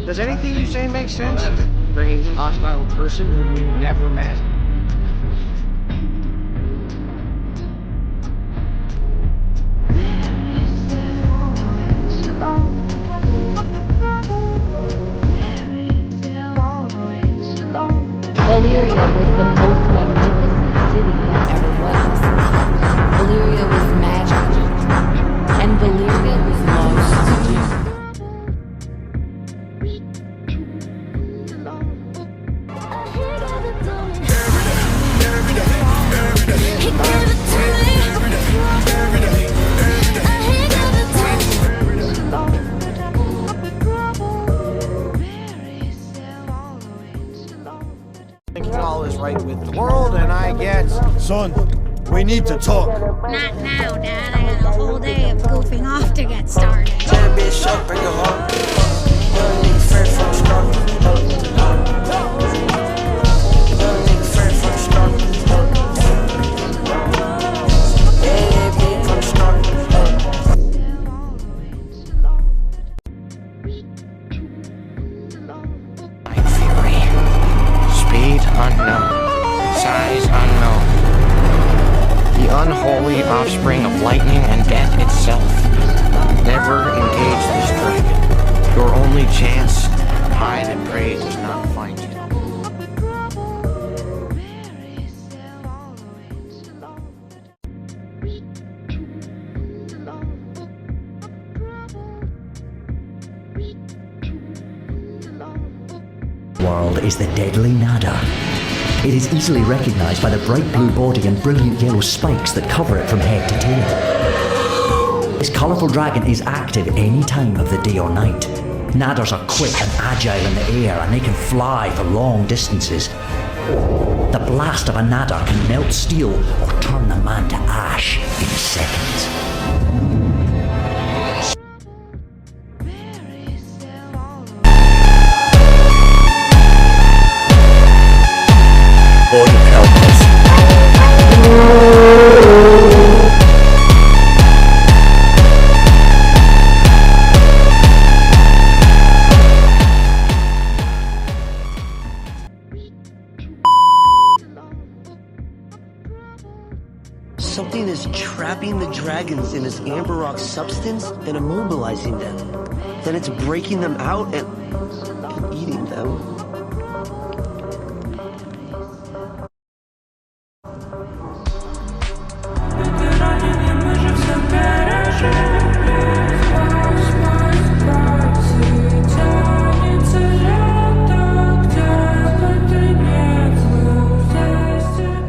Does anything you say make sense? Bringing a hostile person whom we never met. Valyria was the most magnificent city that ever was. Valyria was magic, and Valyria was lost. Thinking all is right with the world, and I get... Son, we need to talk. Not now, Dad. I got a whole day of goofing off to get started. Fury. Speed unknown. Size unknown. The unholy offspring of lightning and death itself. Never engage this dragon. Your only chance, hide and pray does not find you. World is the deadly Nada. It is easily recognized by the bright blue body and brilliant yellow spikes that cover it from head to tail. This colorful dragon is active any time of the day or night. Nadars are quick and agile in the air, and they can fly for long distances. The blast of a Nadar can melt steel or turn a man to ash in seconds. Lord, help us. Something is trapping the dragons in this amber rock substance and immobilizing them. Then it's breaking them out and eating them.